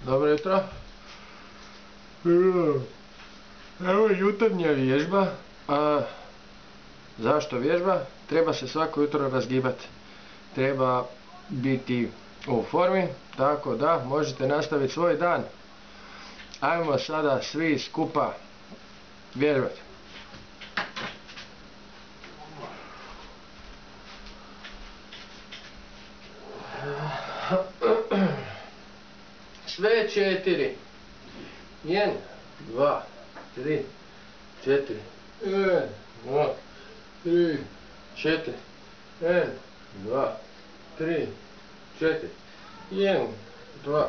Dobro jutro. Evo jutarnja vježba. Zašto vježba? Treba se svako jutro razgibati. Treba biti u formi, tako da možete nastaviti svoj dan. Ajmo sada svi skupa vježbati. Sve 4. 1, 2, 3, 4. 1, 2, 3, 4. 1, 2, 3, 4. 1, 2,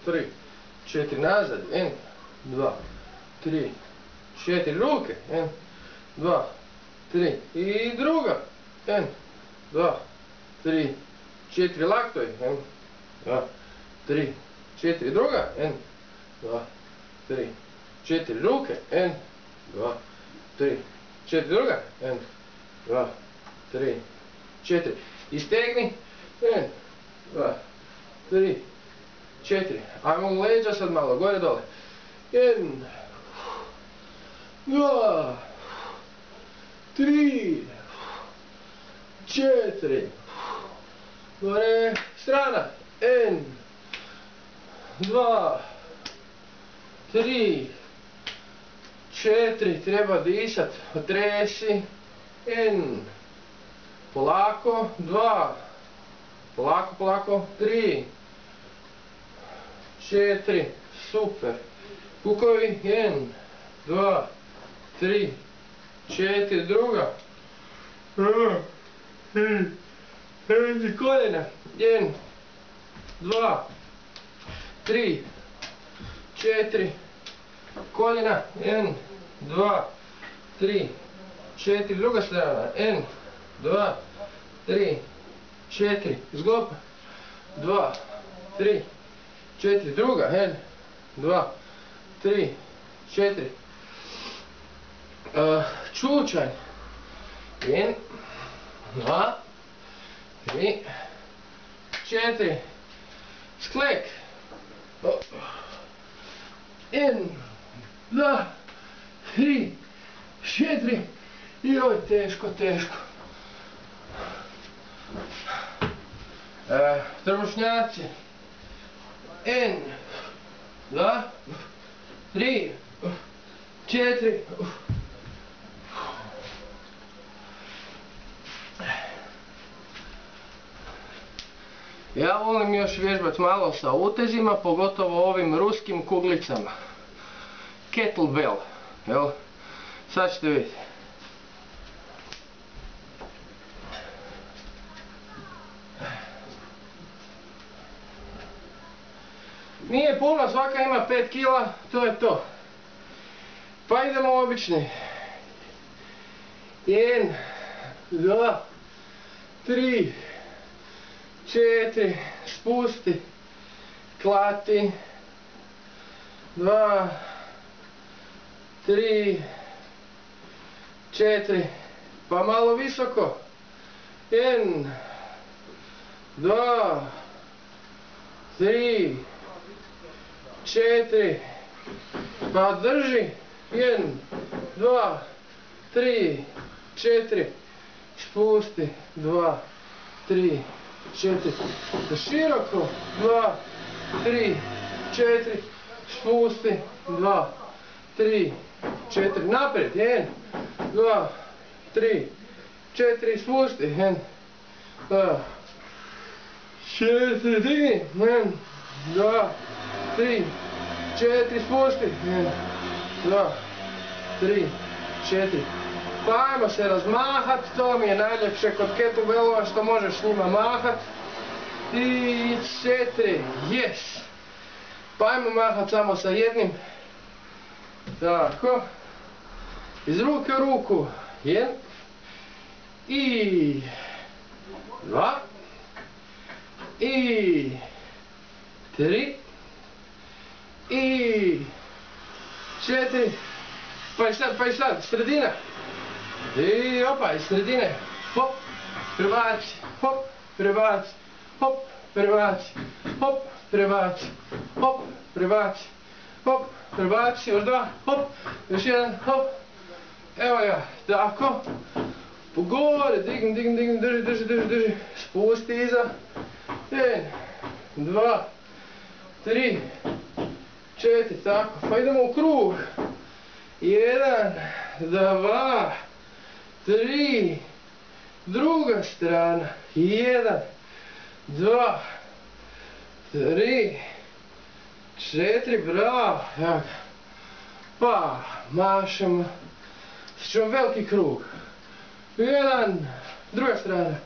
3, 4. Nazad. 1, 2, 3, 4. Ruke. 1, 2, 3. I druga. 1, 2, 3, 4. Laktovi. 1, 2, 3, 4. Druga. 1, 2, 3, 4. Ruke. 1, 2, 3, 4. Druga. 1, 2, 3, 4. I stegni. 1, 2, 3, 4. Ajmo leđa sad malo, gore dole. 1, 2, 3, 4. Gore, strana. 1, 2, 3, 4. Treba disat. Otresi. 1. Polako. 2. Polako, polako. 3. 4. Super. Kukovi. 1, 2, 3, 4. Druga. 3. Koljena. 1, 2, 3, 4. Koljena. 1, 2, 3, 4. Druga strana. 1, 2, 3, 4. Zglob. 2, 3, 4. Druga. 1, 2, 3, 4. Čučanj. 1, 2, 3, 4. Sklek. 1, 2, 3, 4. Joj, teško, teško. Trbušnjaci. 1, 2, 3, 4. Ja volim još vježbati malo sa utezima, pogotovo ovim ruskim kuglicama. Kettlebell, jel? Sad ćete vidjeti. Nije puno, svaka ima 5 kila, to je to. Pa idemo obični. 1, 2, 3, 4, spusti, klati, 2, 3, 4, pa malo visoko, 1, 2, 3, 4, pa drži, 1, 2, 3, 4, spusti, 2, 3, 4, široko, 2, 3, 4, spusti, 2, 3, 4, naprijed, 1, 2, 3, 4, spusti, 1, 2, 4, digni, 1, 2, 3, 4, spusti, 1, 2, 3, 4. Pa ajmo se razmahat, to mi je najljepše kod kettlebellova što možeš s njima mahat. I 4, yes! Pa ajmo mahat samo sa jednim. Tako. Iz ruke u ruku. 1. I 2. I 3. I 4. Pa i sad, sredina. I opa, iz sredine. Hop, prebaci, hop, prebaci, hop, prebaci, hop, prebaci, hop, prebaci, hop, prebaci, još dva, hop, još jedan, hop, evo ga, tako, gore, digni, drži, spusti iza, 1, 2, 3, 4, tako, pa idemo u krug, 1, 2, 3, druga strana, 1, 2, 3, 4, bravo, evo ga, pa, mašemo, sad ćemo veliki krug, 1, druga strana,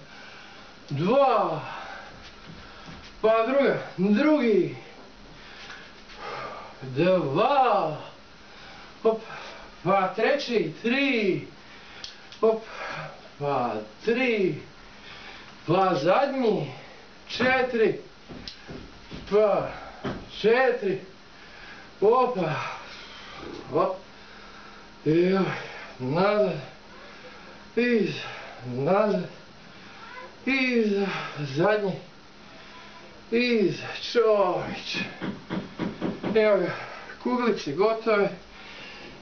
2, pa drugi, 2, hop, pa treći, 3, hop, pa 3, pa zadnji, 4, pa 4, opa, hop, i nazad, nazad, iza, zadnji, iza, čovječe, evo ga, kuglice gotove,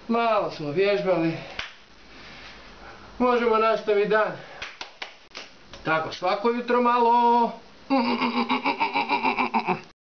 malo smo vježbali, možemo nastaviti dan, tako svako jutro malo.